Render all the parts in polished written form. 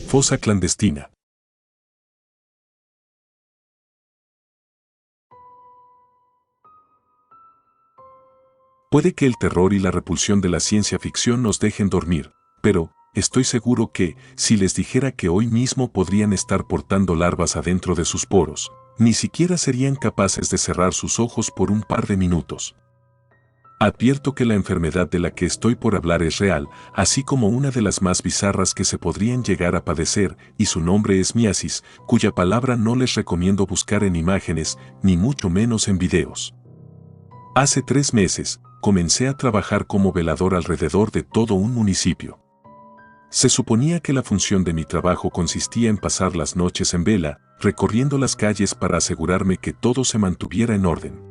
Fosa clandestina. Puede que el terror y la repulsión de la ciencia ficción nos dejen dormir, pero estoy seguro que, si les dijera que hoy mismo podrían estar portando larvas adentro de sus poros, ni siquiera serían capaces de cerrar sus ojos por un par de minutos. Advierto que la enfermedad de la que estoy por hablar es real, así como una de las más bizarras que se podrían llegar a padecer, y su nombre es miasis, cuya palabra no les recomiendo buscar en imágenes, ni mucho menos en videos. Hace 3 meses, comencé a trabajar como velador alrededor de todo un municipio. Se suponía que la función de mi trabajo consistía en pasar las noches en vela, recorriendo las calles para asegurarme que todo se mantuviera en orden.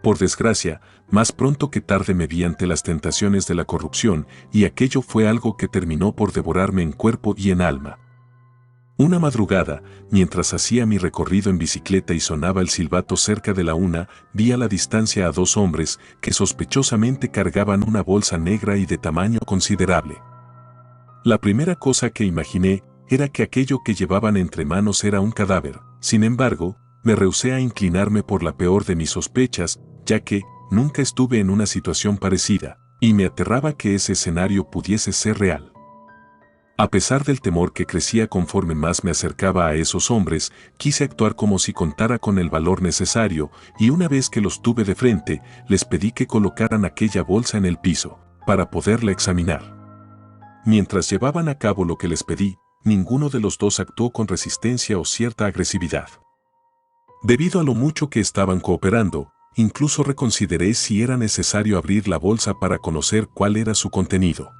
Por desgracia, más pronto que tarde me vi ante las tentaciones de la corrupción, y aquello fue algo que terminó por devorarme en cuerpo y en alma. Una madrugada, mientras hacía mi recorrido en bicicleta y sonaba el silbato cerca de la 1, vi a la distancia a 2 hombres que sospechosamente cargaban una bolsa negra y de tamaño considerable. La primera cosa que imaginé era que aquello que llevaban entre manos era un cadáver. Sin embargo, me rehusé a inclinarme por la peor de mis sospechas, ya que nunca estuve en una situación parecida, y me aterraba que ese escenario pudiese ser real. A pesar del temor que crecía conforme más me acercaba a esos hombres, quise actuar como si contara con el valor necesario, y una vez que los tuve de frente, les pedí que colocaran aquella bolsa en el piso, para poderla examinar. Mientras llevaban a cabo lo que les pedí, ninguno de los dos actuó con resistencia o cierta agresividad. Debido a lo mucho que estaban cooperando, incluso reconsideré si era necesario abrir la bolsa para conocer cuál era su contenido.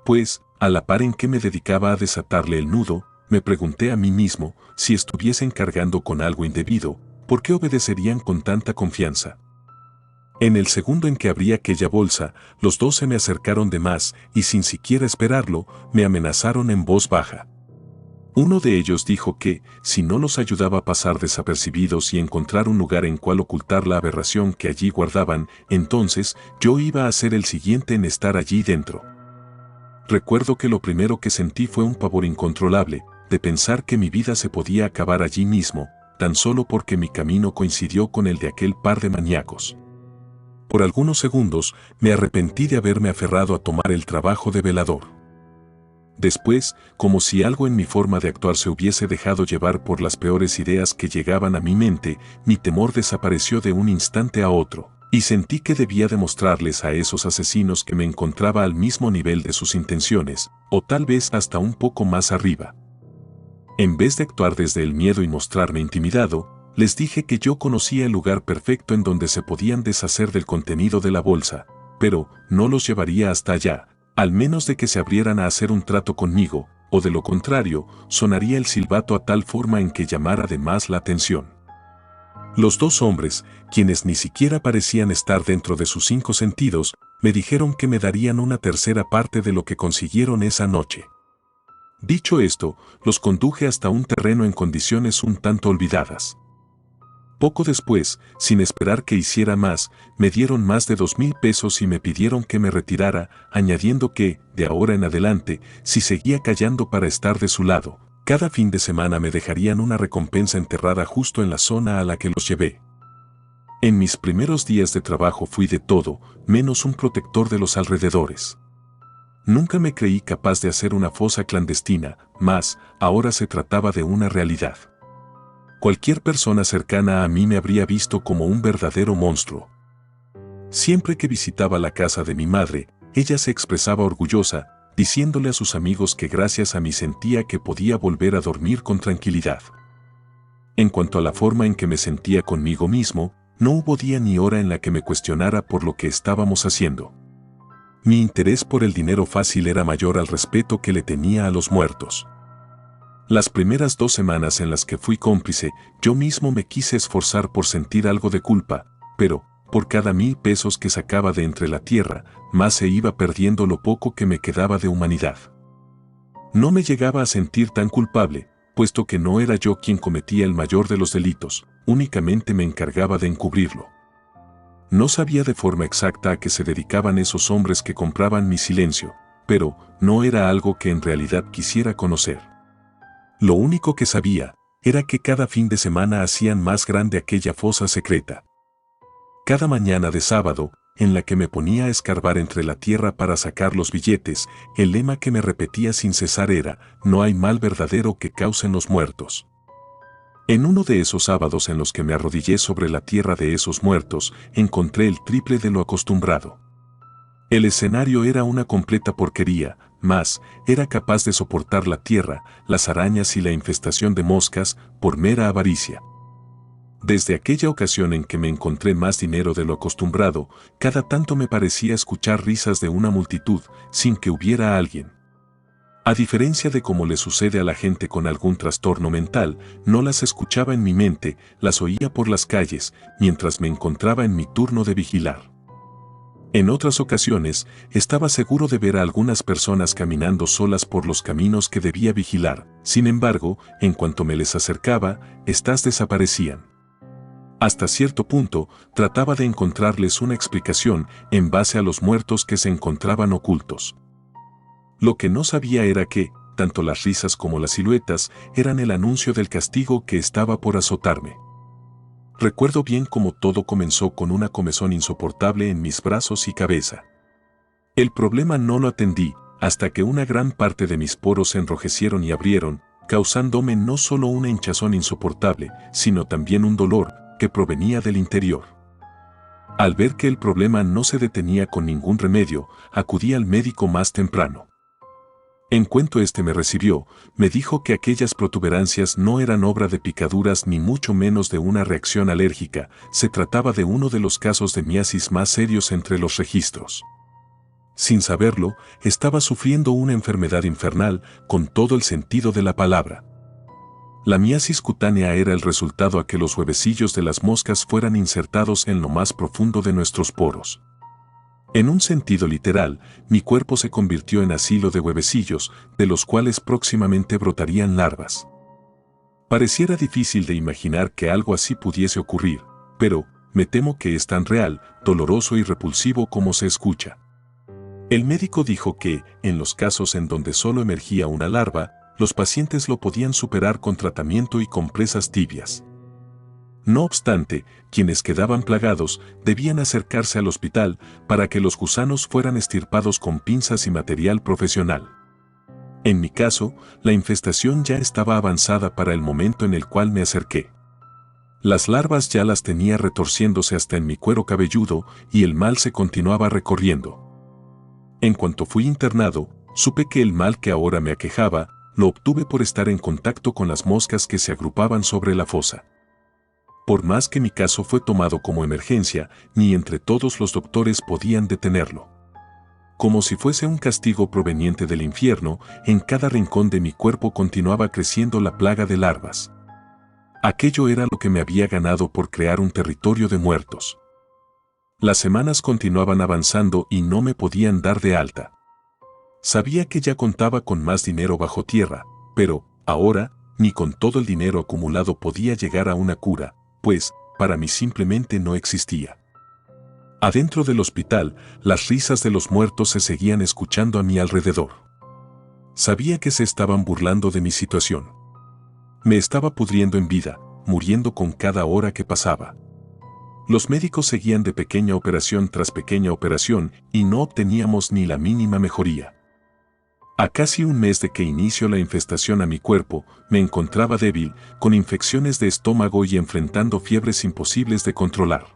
Pues, a la par en que me dedicaba a desatarle el nudo, me pregunté a mí mismo, si estuviesen cargando con algo indebido, ¿por qué obedecerían con tanta confianza? En el segundo en que abrí aquella bolsa, los dos se me acercaron de más y sin siquiera esperarlo, me amenazaron en voz baja. Uno de ellos dijo que, si no los ayudaba a pasar desapercibidos y encontrar un lugar en cual ocultar la aberración que allí guardaban, entonces yo iba a ser el siguiente en estar allí dentro. Recuerdo que lo primero que sentí fue un pavor incontrolable, de pensar que mi vida se podía acabar allí mismo, tan solo porque mi camino coincidió con el de aquel par de maníacos. Por algunos segundos, me arrepentí de haberme aferrado a tomar el trabajo de velador. Después, como si algo en mi forma de actuar se hubiese dejado llevar por las peores ideas que llegaban a mi mente, mi temor desapareció de un instante a otro, y sentí que debía demostrarles a esos asesinos que me encontraba al mismo nivel de sus intenciones, o tal vez hasta un poco más arriba. En vez de actuar desde el miedo y mostrarme intimidado, les dije que yo conocía el lugar perfecto en donde se podían deshacer del contenido de la bolsa, pero no los llevaría hasta allá, al menos de que se abrieran a hacer un trato conmigo, o de lo contrario, sonaría el silbato a tal forma en que llamara de más la atención. Los 2 hombres, quienes ni siquiera parecían estar dentro de sus 5 sentidos, me dijeron que me darían una tercera parte de lo que consiguieron esa noche. Dicho esto, los conduje hasta un terreno en condiciones un tanto olvidadas. Poco después, sin esperar que hiciera más, me dieron más de 2,000 pesos y me pidieron que me retirara, añadiendo que, de ahora en adelante, si seguía callando para estar de su lado, cada fin de semana me dejarían una recompensa enterrada justo en la zona a la que los llevé. En mis primeros días de trabajo fui de todo, menos un protector de los alrededores. Nunca me creí capaz de hacer una fosa clandestina, mas ahora se trataba de una realidad. Cualquier persona cercana a mí me habría visto como un verdadero monstruo. Siempre que visitaba la casa de mi madre, ella se expresaba orgullosa, diciéndole a sus amigos que gracias a mí sentía que podía volver a dormir con tranquilidad. En cuanto a la forma en que me sentía conmigo mismo, no hubo día ni hora en la que me cuestionara por lo que estábamos haciendo. Mi interés por el dinero fácil era mayor al respeto que le tenía a los muertos. Las primeras 2 semanas en las que fui cómplice, yo mismo me quise esforzar por sentir algo de culpa, pero, por cada 1,000 pesos que sacaba de entre la tierra, más se iba perdiendo lo poco que me quedaba de humanidad. No me llegaba a sentir tan culpable, puesto que no era yo quien cometía el mayor de los delitos, únicamente me encargaba de encubrirlo. No sabía de forma exacta a qué se dedicaban esos hombres que compraban mi silencio, pero no era algo que en realidad quisiera conocer. Lo único que sabía era que cada fin de semana hacían más grande aquella fosa secreta. Cada mañana de sábado, en la que me ponía a escarbar entre la tierra para sacar los billetes, el lema que me repetía sin cesar era: no hay mal verdadero que causen los muertos. En uno de esos sábados en los que me arrodillé sobre la tierra de esos muertos, encontré el triple de lo acostumbrado. El escenario era una completa porquería, mas era capaz de soportar la tierra, las arañas y la infestación de moscas por mera avaricia. Desde aquella ocasión en que me encontré más dinero de lo acostumbrado, cada tanto me parecía escuchar risas de una multitud sin que hubiera alguien. A diferencia de cómo le sucede a la gente con algún trastorno mental, no las escuchaba en mi mente, las oía por las calles, mientras me encontraba en mi turno de vigilar. En otras ocasiones, estaba seguro de ver a algunas personas caminando solas por los caminos que debía vigilar. Sin embargo, en cuanto me les acercaba, éstas desaparecían. Hasta cierto punto, trataba de encontrarles una explicación en base a los muertos que se encontraban ocultos. Lo que no sabía era que, tanto las risas como las siluetas eran el anuncio del castigo que estaba por azotarme. Recuerdo bien cómo todo comenzó con una comezón insoportable en mis brazos y cabeza. El problema no lo atendí hasta que una gran parte de mis poros se enrojecieron y abrieron, causándome no solo una hinchazón insoportable, sino también un dolor que provenía del interior. Al ver que el problema no se detenía con ningún remedio, acudí al médico más temprano. En cuanto éste me recibió, me dijo que aquellas protuberancias no eran obra de picaduras ni mucho menos de una reacción alérgica, se trataba de uno de los casos de miasis más serios entre los registros. Sin saberlo, estaba sufriendo una enfermedad infernal con todo el sentido de la palabra. La miasis cutánea era el resultado a que los huevecillos de las moscas fueran insertados en lo más profundo de nuestros poros. En un sentido literal, mi cuerpo se convirtió en asilo de huevecillos, de los cuales próximamente brotarían larvas. Pareciera difícil de imaginar que algo así pudiese ocurrir, pero me temo que es tan real, doloroso y repulsivo como se escucha. El médico dijo que, en los casos en donde solo emergía una larva, los pacientes lo podían superar con tratamiento y compresas tibias. No obstante, quienes quedaban plagados debían acercarse al hospital para que los gusanos fueran extirpados con pinzas y material profesional. En mi caso, la infestación ya estaba avanzada para el momento en el cual me acerqué. Las larvas ya las tenía retorciéndose hasta en mi cuero cabelludo y el mal se continuaba recorriendo. En cuanto fui internado, supe que el mal que ahora me aquejaba lo obtuve por estar en contacto con las moscas que se agrupaban sobre la fosa. Por más que mi caso fue tomado como emergencia, ni entre todos los doctores podían detenerlo. Como si fuese un castigo proveniente del infierno, en cada rincón de mi cuerpo continuaba creciendo la plaga de larvas. Aquello era lo que me había ganado por crear un territorio de muertos. Las semanas continuaban avanzando y no me podían dar de alta. Sabía que ya contaba con más dinero bajo tierra, pero, ahora, ni con todo el dinero acumulado podía llegar a una cura, pues, para mí simplemente no existía. Adentro del hospital, las risas de los muertos se seguían escuchando a mi alrededor. Sabía que se estaban burlando de mi situación. Me estaba pudriendo en vida, muriendo con cada hora que pasaba. Los médicos seguían de pequeña operación tras pequeña operación y no obteníamos ni la mínima mejoría. A casi un mes de que inició la infestación a mi cuerpo, me encontraba débil, con infecciones de estómago y enfrentando fiebres imposibles de controlar.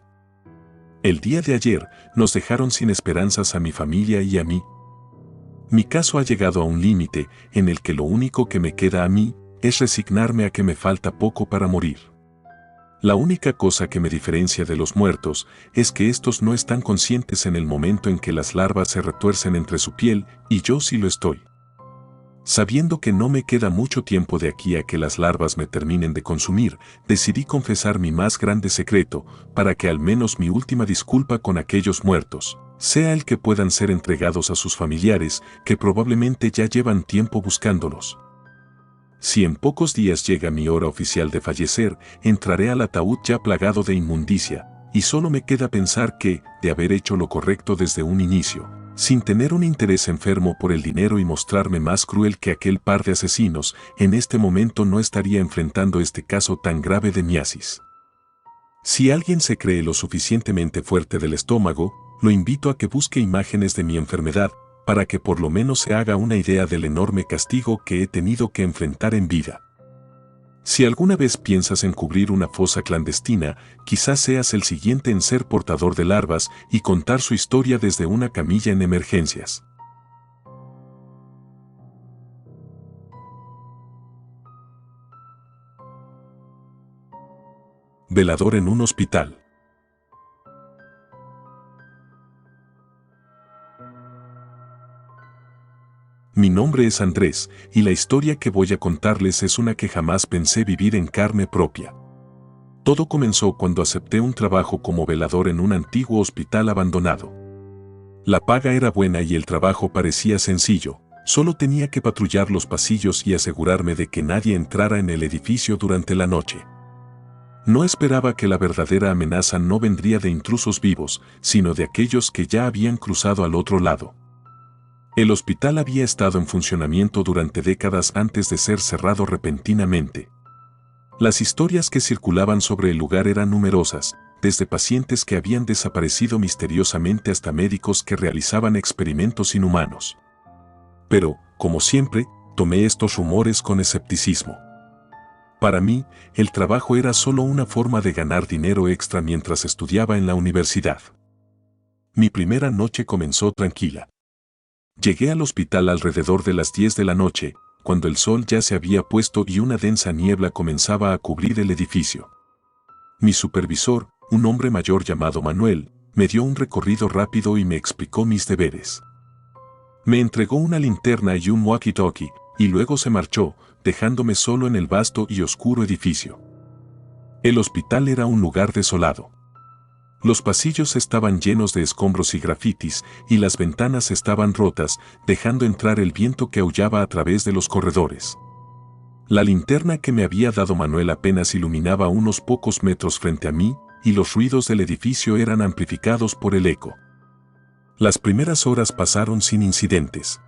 El día de ayer nos dejaron sin esperanzas a mi familia y a mí. Mi caso ha llegado a un límite en el que lo único que me queda a mí es resignarme a que me falta poco para morir. La única cosa que me diferencia de los muertos es que estos no están conscientes en el momento en que las larvas se retuercen entre su piel y yo sí lo estoy. Sabiendo que no me queda mucho tiempo de aquí a que las larvas me terminen de consumir, decidí confesar mi más grande secreto para que al menos mi última disculpa con aquellos muertos sea el que puedan ser entregados a sus familiares que probablemente ya llevan tiempo buscándolos. Si en pocos días llega mi hora oficial de fallecer, entraré al ataúd ya plagado de inmundicia, y solo me queda pensar que, de haber hecho lo correcto desde un inicio, Sin tener un interés enfermo por el dinero y mostrarme más cruel que aquel par de asesinos, en este momento no estaría enfrentando este caso tan grave de miasis. Si alguien se cree lo suficientemente fuerte del estómago, lo invito a que busque imágenes de mi enfermedad, para que por lo menos se haga una idea del enorme castigo que he tenido que enfrentar en vida. Si alguna vez piensas en cubrir una fosa clandestina, quizás seas el siguiente en ser portador de larvas y contar su historia desde una camilla en emergencias. Velador en un hospital. Mi nombre es Andrés, y la historia que voy a contarles es una que jamás pensé vivir en carne propia. Todo comenzó cuando acepté un trabajo como velador en un antiguo hospital abandonado. La paga era buena y el trabajo parecía sencillo, solo tenía que patrullar los pasillos y asegurarme de que nadie entrara en el edificio durante la noche. No esperaba que la verdadera amenaza no vendría de intrusos vivos, sino de aquellos que ya habían cruzado al otro lado. El hospital había estado en funcionamiento durante décadas antes de ser cerrado repentinamente. Las historias que circulaban sobre el lugar eran numerosas, desde pacientes que habían desaparecido misteriosamente hasta médicos que realizaban experimentos inhumanos. Pero, como siempre, tomé estos rumores con escepticismo. Para mí, el trabajo era solo una forma de ganar dinero extra mientras estudiaba en la universidad. Mi primera noche comenzó tranquila. Llegué al hospital alrededor de las 10 de la noche, cuando el sol ya se había puesto y una densa niebla comenzaba a cubrir el edificio. Mi supervisor, un hombre mayor llamado Manuel, me dio un recorrido rápido y me explicó mis deberes. Me entregó una linterna y un walkie-talkie, y luego se marchó, dejándome solo en el vasto y oscuro edificio. El hospital era un lugar desolado. Los pasillos estaban llenos de escombros y grafitis, y las ventanas estaban rotas, dejando entrar el viento que aullaba a través de los corredores. La linterna que me había dado Manuel apenas iluminaba unos pocos metros frente a mí, y los ruidos del edificio eran amplificados por el eco. Las primeras horas pasaron sin incidentes.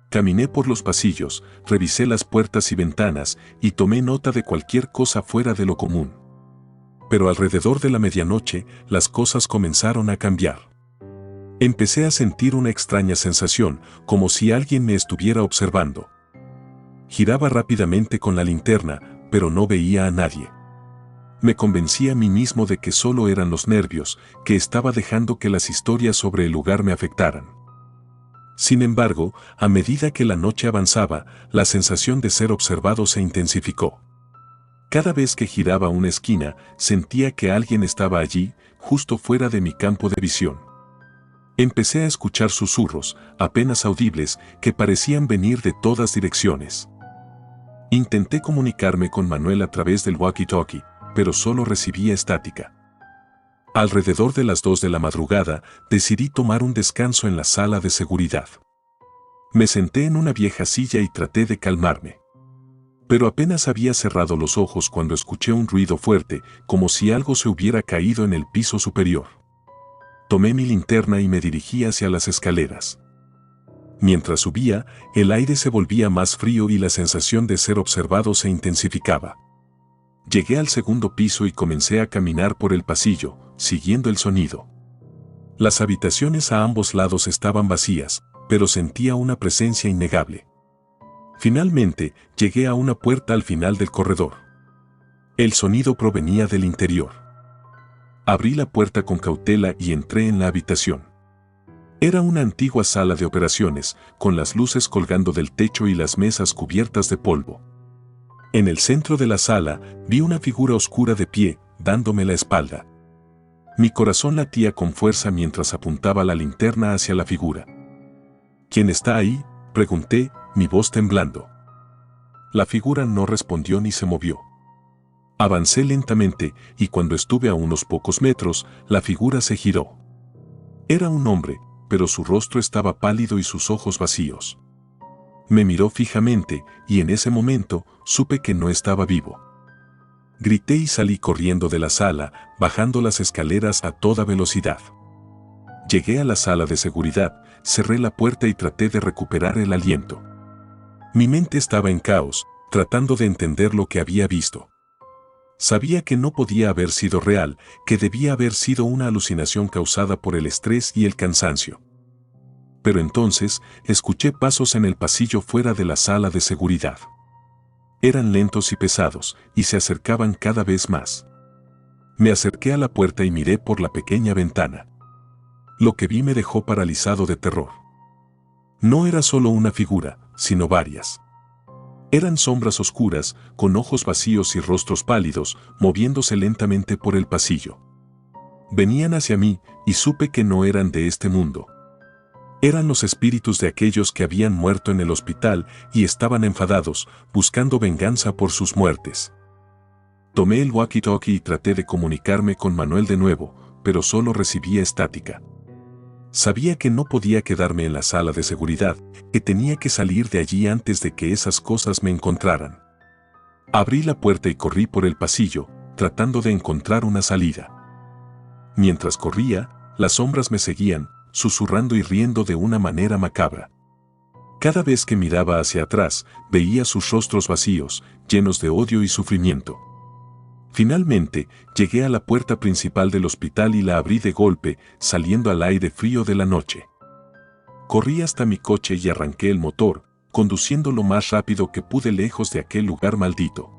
Caminé por los pasillos, revisé las puertas y ventanas, y tomé nota de cualquier cosa fuera de lo común. Pero alrededor de la medianoche, las cosas comenzaron a cambiar. Empecé a sentir una extraña sensación, como si alguien me estuviera observando. Giraba rápidamente con la linterna, pero no veía a nadie. Me convencí a mí mismo de que solo eran los nervios, que estaba dejando que las historias sobre el lugar me afectaran. Sin embargo, a medida que la noche avanzaba, la sensación de ser observado se intensificó. Cada vez que giraba una esquina, sentía que alguien estaba allí, justo fuera de mi campo de visión. Empecé a escuchar susurros, apenas audibles, que parecían venir de todas direcciones. Intenté comunicarme con Manuel a través del walkie-talkie, pero solo recibía estática. Alrededor de las 2 de la madrugada, decidí tomar un descanso en la sala de seguridad. Me senté en una vieja silla y traté de calmarme. Pero apenas había cerrado los ojos cuando escuché un ruido fuerte, como si algo se hubiera caído en el piso superior. Tomé mi linterna y me dirigí hacia las escaleras. Mientras subía, el aire se volvía más frío y la sensación de ser observado se intensificaba. Llegué al segundo piso y comencé a caminar por el pasillo, siguiendo el sonido. Las habitaciones a ambos lados estaban vacías, pero sentía una presencia innegable. Finalmente, llegué a una puerta al final del corredor. El sonido provenía del interior. Abrí la puerta con cautela y entré en la habitación. Era una antigua sala de operaciones, con las luces colgando del techo y las mesas cubiertas de polvo. En el centro de la sala, vi una figura oscura de pie, dándome la espalda. Mi corazón latía con fuerza mientras apuntaba la linterna hacia la figura. ¿Quién está ahí?, pregunté, mi voz temblando. La figura no respondió ni se movió. Avancé lentamente, y cuando estuve a unos pocos metros, la figura se giró. Era un hombre, pero su rostro estaba pálido y sus ojos vacíos. Me miró fijamente, y en ese momento, supe que no estaba vivo. Grité y salí corriendo de la sala, bajando las escaleras a toda velocidad. Llegué a la sala de seguridad, cerré la puerta y traté de recuperar el aliento. Mi mente estaba en caos, tratando de entender lo que había visto. Sabía que no podía haber sido real, que debía haber sido una alucinación causada por el estrés y el cansancio. Pero entonces, escuché pasos en el pasillo fuera de la sala de seguridad. Eran lentos y pesados, y se acercaban cada vez más. Me acerqué a la puerta y miré por la pequeña ventana. Lo que vi me dejó paralizado de terror. No era solo una figura, sino varias. Eran sombras oscuras, con ojos vacíos y rostros pálidos, moviéndose lentamente por el pasillo. Venían hacia mí, y supe que no eran de este mundo. Eran los espíritus de aquellos que habían muerto en el hospital y estaban enfadados, buscando venganza por sus muertes. Tomé el walkie-talkie y traté de comunicarme con Manuel de nuevo, pero solo recibía estática. Sabía que no podía quedarme en la sala de seguridad, que tenía que salir de allí antes de que esas cosas me encontraran. Abrí la puerta y corrí por el pasillo, tratando de encontrar una salida. Mientras corría, las sombras me seguían, susurrando y riendo de una manera macabra. Cada vez que miraba hacia atrás, veía sus rostros vacíos, llenos de odio y sufrimiento. Finalmente, llegué a la puerta principal del hospital y la abrí de golpe, saliendo al aire frío de la noche. Corrí hasta mi coche y arranqué el motor, conduciendo lo más rápido que pude lejos de aquel lugar maldito.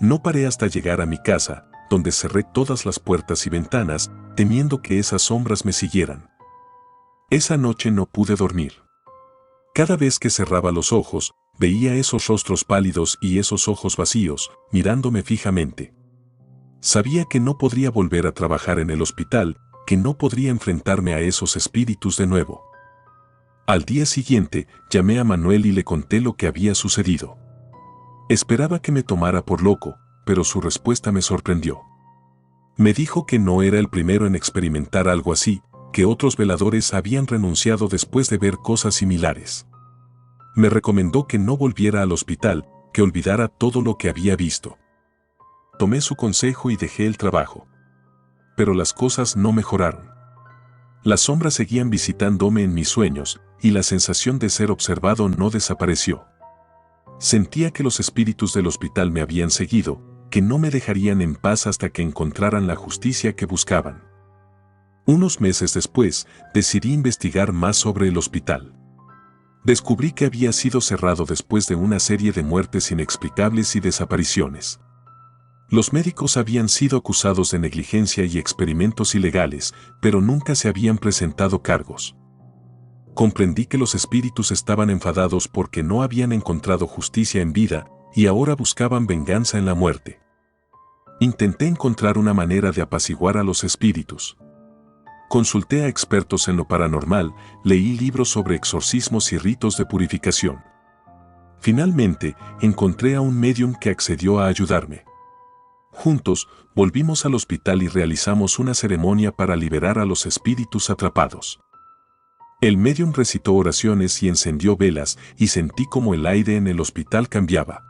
No paré hasta llegar a mi casa, donde cerré todas las puertas y ventanas, temiendo que esas sombras me siguieran. Esa noche no pude dormir. Cada vez que cerraba los ojos, veía esos rostros pálidos y esos ojos vacíos, mirándome fijamente. Sabía que no podría volver a trabajar en el hospital, que no podría enfrentarme a esos espíritus de nuevo. Al día siguiente, llamé a Manuel y le conté lo que había sucedido. Esperaba que me tomara por loco, pero su respuesta me sorprendió. Me dijo que no era el primero en experimentar algo así, que otros veladores habían renunciado después de ver cosas similares. Me recomendó que no volviera al hospital, que olvidara todo lo que había visto. Tomé su consejo y dejé el trabajo. Pero las cosas no mejoraron. Las sombras seguían visitándome en mis sueños, y la sensación de ser observado no desapareció. Sentía que los espíritus del hospital me habían seguido, que no me dejarían en paz hasta que encontraran la justicia que buscaban. Unos meses después, decidí investigar más sobre el hospital. Descubrí que había sido cerrado después de una serie de muertes inexplicables y desapariciones. Los médicos habían sido acusados de negligencia y experimentos ilegales, pero nunca se habían presentado cargos. Comprendí que los espíritus estaban enfadados porque no habían encontrado justicia en vida y ahora buscaban venganza en la muerte. Intenté encontrar una manera de apaciguar a los espíritus. Consulté a expertos en lo paranormal, leí libros sobre exorcismos y ritos de purificación. Finalmente, encontré a un médium que accedió a ayudarme. Juntos, volvimos al hospital y realizamos una ceremonia para liberar a los espíritus atrapados. El médium recitó oraciones y encendió velas y sentí como el aire en el hospital cambiaba.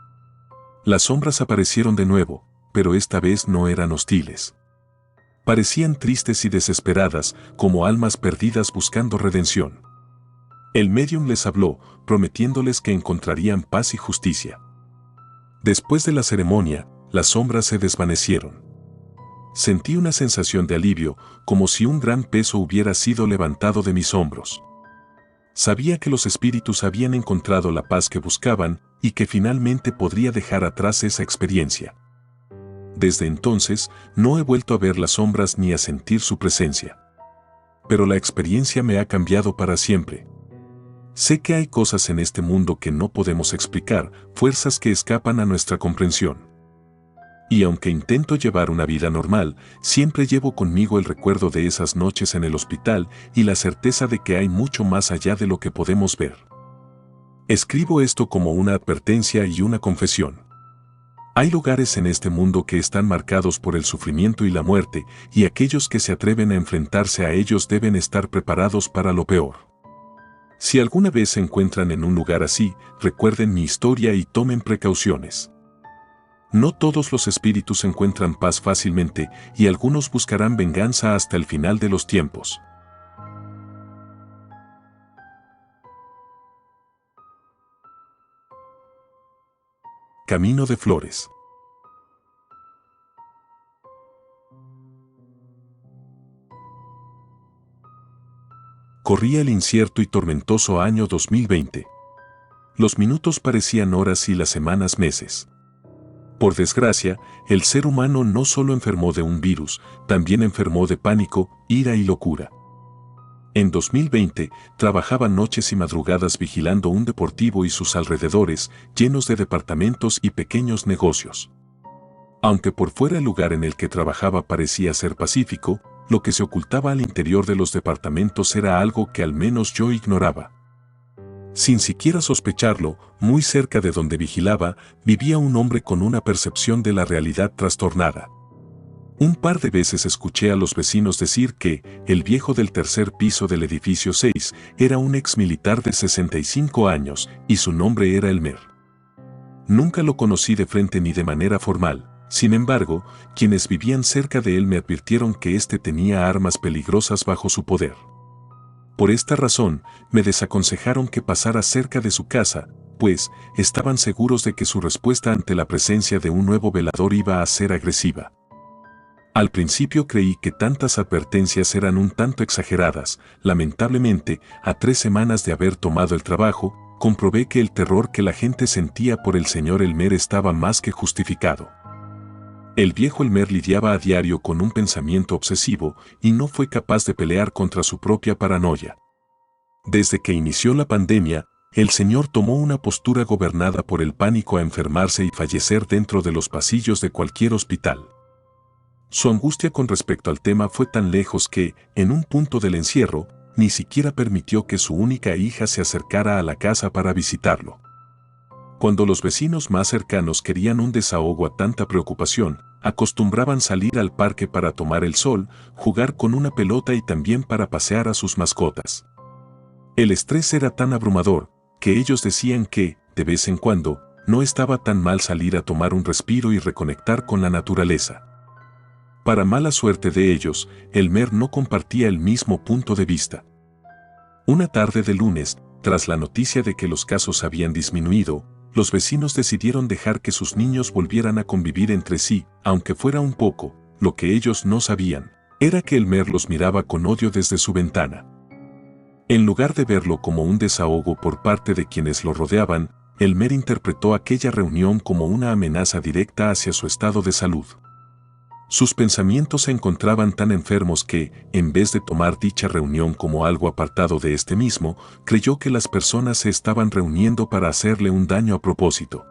Las sombras aparecieron de nuevo, pero esta vez no eran hostiles. Parecían tristes y desesperadas, como almas perdidas buscando redención. El médium les habló, prometiéndoles que encontrarían paz y justicia. Después de la ceremonia, las sombras se desvanecieron. Sentí una sensación de alivio, como si un gran peso hubiera sido levantado de mis hombros. Sabía que los espíritus habían encontrado la paz que buscaban y que finalmente podría dejar atrás esa experiencia. Desde entonces, no he vuelto a ver las sombras ni a sentir su presencia. Pero la experiencia me ha cambiado para siempre. Sé que hay cosas en este mundo que no podemos explicar, fuerzas que escapan a nuestra comprensión. Y aunque intento llevar una vida normal, siempre llevo conmigo el recuerdo de esas noches en el hospital y la certeza de que hay mucho más allá de lo que podemos ver. Escribo esto como una advertencia y una confesión. Hay lugares en este mundo que están marcados por el sufrimiento y la muerte, y aquellos que se atreven a enfrentarse a ellos deben estar preparados para lo peor. Si alguna vez se encuentran en un lugar así, recuerden mi historia y tomen precauciones. No todos los espíritus encuentran paz fácilmente y algunos buscarán venganza hasta el final de los tiempos. Camino de Flores. Corría el incierto y tormentoso año 2020. Los minutos parecían horas y las semanas meses. Por desgracia, el ser humano no solo enfermó de un virus, también enfermó de pánico, ira y locura. En 2020, trabajaba noches y madrugadas vigilando un deportivo y sus alrededores, llenos de departamentos y pequeños negocios. Aunque por fuera el lugar en el que trabajaba parecía ser pacífico, lo que se ocultaba al interior de los departamentos era algo que al menos yo ignoraba. Sin siquiera sospecharlo, muy cerca de donde vigilaba, vivía un hombre con una percepción de la realidad trastornada. Un par de veces escuché a los vecinos decir que el viejo del tercer piso del edificio 6 era un exmilitar de 65 años y su nombre era Elmer. Nunca lo conocí de frente ni de manera formal, sin embargo, quienes vivían cerca de él me advirtieron que éste tenía armas peligrosas bajo su poder. Por esta razón, me desaconsejaron que pasara cerca de su casa, pues estaban seguros de que su respuesta ante la presencia de un nuevo velador iba a ser agresiva. Al principio creí que tantas advertencias eran un tanto exageradas. Lamentablemente, a 3 semanas de haber tomado el trabajo, comprobé que el terror que la gente sentía por el señor Elmer estaba más que justificado. El viejo Elmer lidiaba a diario con un pensamiento obsesivo y no fue capaz de pelear contra su propia paranoia. Desde que inició la pandemia, el señor tomó una postura gobernada por el pánico a enfermarse y fallecer dentro de los pasillos de cualquier hospital. Su angustia con respecto al tema fue tan lejos que, en un punto del encierro, ni siquiera permitió que su única hija se acercara a la casa para visitarlo. Cuando los vecinos más cercanos querían un desahogo a tanta preocupación, acostumbraban salir al parque para tomar el sol, jugar con una pelota y también para pasear a sus mascotas. El estrés era tan abrumador, que ellos decían que, de vez en cuando, no estaba tan mal salir a tomar un respiro y reconectar con la naturaleza. Para mala suerte de ellos, Elmer no compartía el mismo punto de vista. Una tarde de lunes, tras la noticia de que los casos habían disminuido, los vecinos decidieron dejar que sus niños volvieran a convivir entre sí, aunque fuera un poco. Lo que ellos no sabían era que Elmer los miraba con odio desde su ventana. En lugar de verlo como un desahogo por parte de quienes lo rodeaban, Elmer interpretó aquella reunión como una amenaza directa hacia su estado de salud. Sus pensamientos se encontraban tan enfermos que, en vez de tomar dicha reunión como algo apartado de este mismo, creyó que las personas se estaban reuniendo para hacerle un daño a propósito.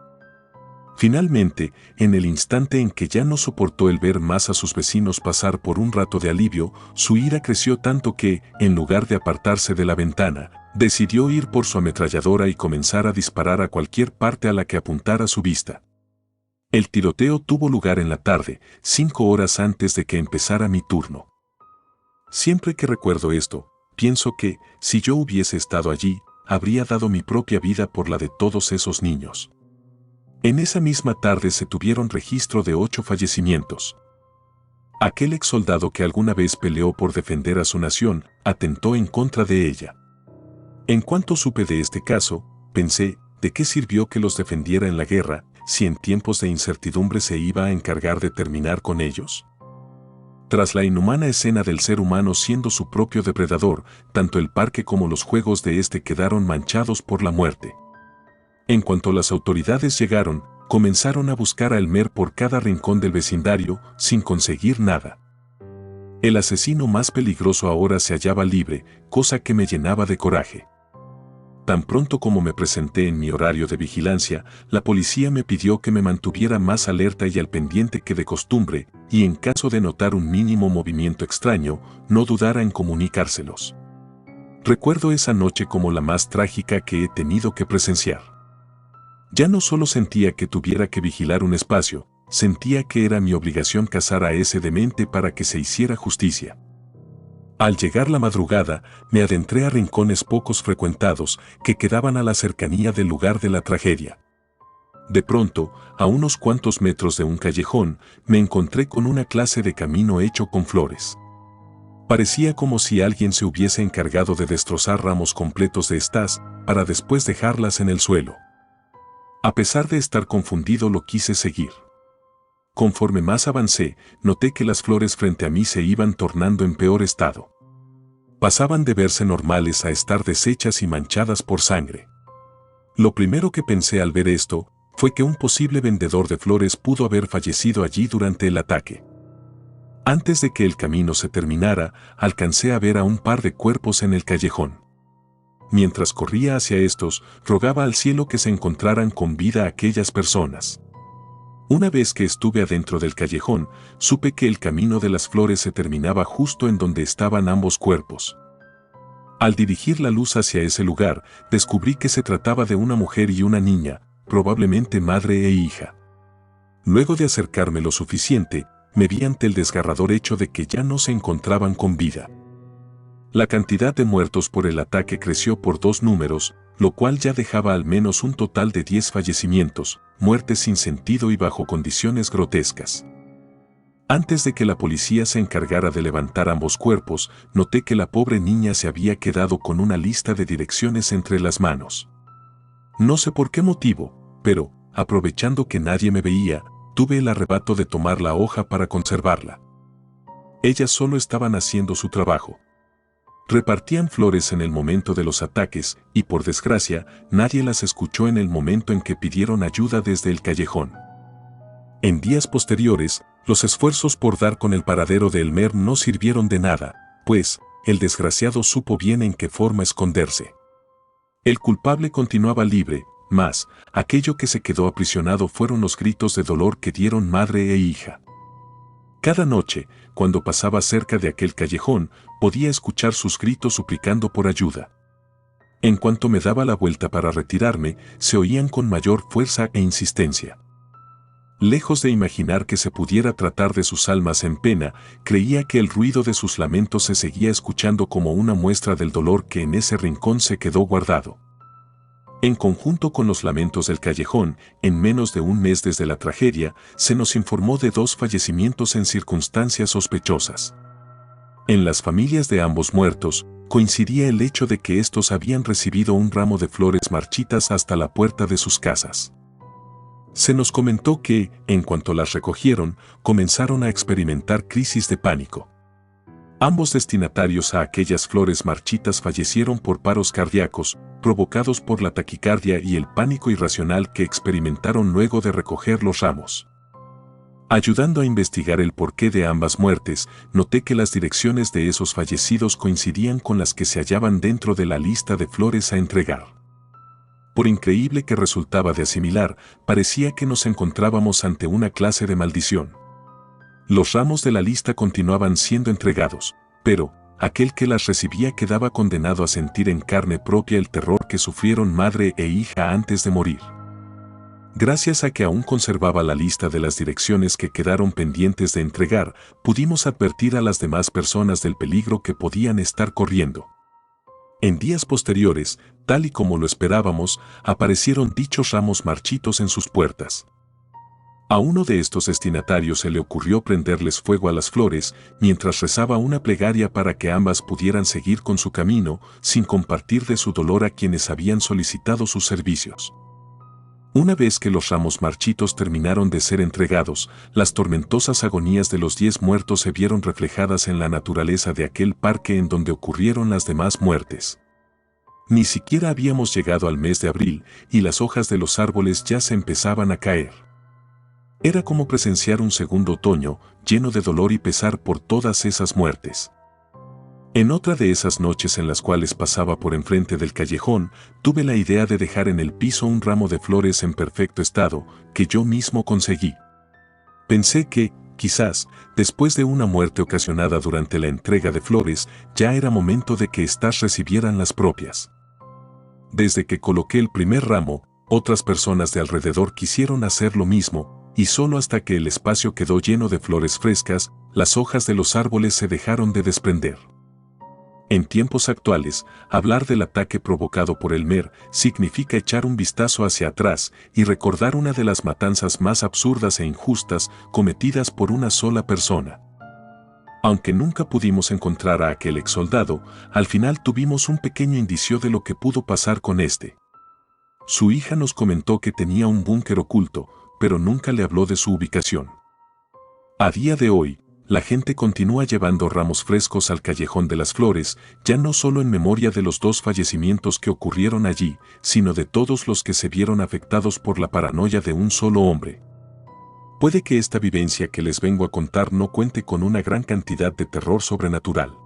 Finalmente, en el instante en que ya no soportó el ver más a sus vecinos pasar por un rato de alivio, su ira creció tanto que, en lugar de apartarse de la ventana, decidió ir por su ametralladora y comenzar a disparar a cualquier parte a la que apuntara su vista. El tiroteo tuvo lugar en la tarde, 5 horas antes de que empezara mi turno. Siempre que recuerdo esto, pienso que, si yo hubiese estado allí, habría dado mi propia vida por la de todos esos niños. En esa misma tarde se tuvieron registro de 8 fallecimientos. Aquel ex soldado que alguna vez peleó por defender a su nación, atentó en contra de ella. En cuanto supe de este caso, pensé, ¿de qué sirvió que los defendiera en la guerra, si en tiempos de incertidumbre se iba a encargar de terminar con ellos? Tras la inhumana escena del ser humano siendo su propio depredador, tanto el parque como los juegos de este quedaron manchados por la muerte. En cuanto las autoridades llegaron, comenzaron a buscar a Elmer por cada rincón del vecindario, sin conseguir nada. El asesino más peligroso ahora se hallaba libre, cosa que me llenaba de coraje. Tan pronto como me presenté en mi horario de vigilancia, la policía me pidió que me mantuviera más alerta y al pendiente que de costumbre, y en caso de notar un mínimo movimiento extraño, no dudara en comunicárselos. Recuerdo esa noche como la más trágica que he tenido que presenciar. Ya no solo sentía que tuviera que vigilar un espacio, sentía que era mi obligación cazar a ese demente para que se hiciera justicia. Al llegar la madrugada, me adentré a rincones pocos frecuentados que quedaban a la cercanía del lugar de la tragedia. De pronto, a unos cuantos metros de un callejón, me encontré con una clase de camino hecho con flores. Parecía como si alguien se hubiese encargado de destrozar ramos completos de estas, para después dejarlas en el suelo. A pesar de estar confundido, lo quise seguir. Conforme más avancé, noté que las flores frente a mí se iban tornando en peor estado. Pasaban de verse normales a estar deshechas y manchadas por sangre. Lo primero que pensé al ver esto fue que un posible vendedor de flores pudo haber fallecido allí durante el ataque. Antes de que el camino se terminara, alcancé a ver a un par de cuerpos en el callejón. Mientras corría hacia estos, rogaba al cielo que se encontraran con vida aquellas personas. Una vez que estuve adentro del callejón, supe que el camino de las flores se terminaba justo en donde estaban ambos cuerpos. Al dirigir la luz hacia ese lugar, descubrí que se trataba de una mujer y una niña, probablemente madre e hija. Luego de acercarme lo suficiente, me vi ante el desgarrador hecho de que ya no se encontraban con vida. La cantidad de muertos por el ataque creció por 2 números, lo cual ya dejaba al menos un total de 10 fallecimientos, muertes sin sentido y bajo condiciones grotescas. Antes de que la policía se encargara de levantar ambos cuerpos, noté que la pobre niña se había quedado con una lista de direcciones entre las manos. No sé por qué motivo, pero, aprovechando que nadie me veía, tuve el arrebato de tomar la hoja para conservarla. Ellas solo estaban haciendo su trabajo. Repartían flores en el momento de los ataques y, por desgracia, nadie las escuchó en el momento en que pidieron ayuda desde el callejón. En días posteriores, los esfuerzos por dar con el paradero de Elmer no sirvieron de nada, pues, el desgraciado supo bien en qué forma esconderse. El culpable continuaba libre, mas, aquello que se quedó aprisionado fueron los gritos de dolor que dieron madre e hija. Cada noche, cuando pasaba cerca de aquel callejón, podía escuchar sus gritos suplicando por ayuda. En cuanto me daba la vuelta para retirarme, se oían con mayor fuerza e insistencia. Lejos de imaginar que se pudiera tratar de sus almas en pena, creía que el ruido de sus lamentos se seguía escuchando como una muestra del dolor que en ese rincón se quedó guardado. En conjunto con los lamentos del callejón, en menos de un mes desde la tragedia, se nos informó de 2 fallecimientos en circunstancias sospechosas. En las familias de ambos muertos, coincidía el hecho de que estos habían recibido un ramo de flores marchitas hasta la puerta de sus casas. Se nos comentó que, en cuanto las recogieron, comenzaron a experimentar crisis de pánico. Ambos destinatarios a aquellas flores marchitas fallecieron por paros cardíacos, provocados por la taquicardia y el pánico irracional que experimentaron luego de recoger los ramos. Ayudando a investigar el porqué de ambas muertes, noté que las direcciones de esos fallecidos coincidían con las que se hallaban dentro de la lista de flores a entregar. Por increíble que resultaba de asimilar, parecía que nos encontrábamos ante una clase de maldición. Los ramos de la lista continuaban siendo entregados, pero aquel que las recibía quedaba condenado a sentir en carne propia el terror que sufrieron madre e hija antes de morir. Gracias a que aún conservaba la lista de las direcciones que quedaron pendientes de entregar, pudimos advertir a las demás personas del peligro que podían estar corriendo. En días posteriores, tal y como lo esperábamos, aparecieron dichos ramos marchitos en sus puertas. A uno de estos destinatarios se le ocurrió prenderles fuego a las flores mientras rezaba una plegaria para que ambas pudieran seguir con su camino sin compartir de su dolor a quienes habían solicitado sus servicios. Una vez que los ramos marchitos terminaron de ser entregados, las tormentosas agonías de los 10 muertos se vieron reflejadas en la naturaleza de aquel parque en donde ocurrieron las demás muertes. Ni siquiera habíamos llegado al mes de abril y las hojas de los árboles ya se empezaban a caer. Era como presenciar un segundo otoño, lleno de dolor y pesar por todas esas muertes. En otra de esas noches en las cuales pasaba por enfrente del callejón, tuve la idea de dejar en el piso un ramo de flores en perfecto estado, que yo mismo conseguí. Pensé que, quizás, después de una muerte ocasionada durante la entrega de flores, ya era momento de que éstas recibieran las propias. Desde que coloqué el primer ramo, otras personas de alrededor quisieron hacer lo mismo, y solo hasta que el espacio quedó lleno de flores frescas, las hojas de los árboles se dejaron de desprender. En tiempos actuales, hablar del ataque provocado por Elmer significa echar un vistazo hacia atrás y recordar una de las matanzas más absurdas e injustas cometidas por una sola persona. Aunque nunca pudimos encontrar a aquel exsoldado, al final tuvimos un pequeño indicio de lo que pudo pasar con este. Su hija nos comentó que tenía un búnker oculto, pero nunca le habló de su ubicación. A día de hoy, la gente continúa llevando ramos frescos al Callejón de las Flores, ya no solo en memoria de los 2 fallecimientos que ocurrieron allí, sino de todos los que se vieron afectados por la paranoia de un solo hombre. Puede que esta vivencia que les vengo a contar no cuente con una gran cantidad de terror sobrenatural.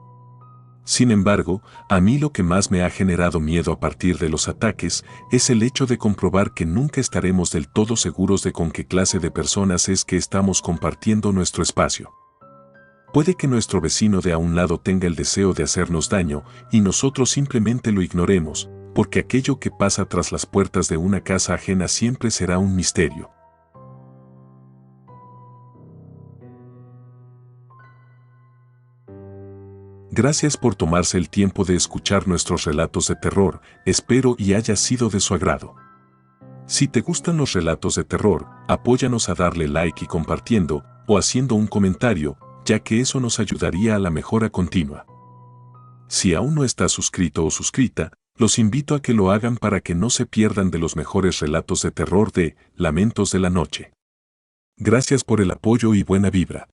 Sin embargo, a mí lo que más me ha generado miedo a partir de los ataques es el hecho de comprobar que nunca estaremos del todo seguros de con qué clase de personas es que estamos compartiendo nuestro espacio. Puede que nuestro vecino de a un lado tenga el deseo de hacernos daño y nosotros simplemente lo ignoremos, porque aquello que pasa tras las puertas de una casa ajena siempre será un misterio. Gracias por tomarse el tiempo de escuchar nuestros relatos de terror, espero y haya sido de su agrado. Si te gustan los relatos de terror, apóyanos a darle like y compartiendo, o haciendo un comentario, ya que eso nos ayudaría a la mejora continua. Si aún no estás suscrito o suscrita, los invito a que lo hagan para que no se pierdan de los mejores relatos de terror de Lamentos de la Noche. Gracias por el apoyo y buena vibra.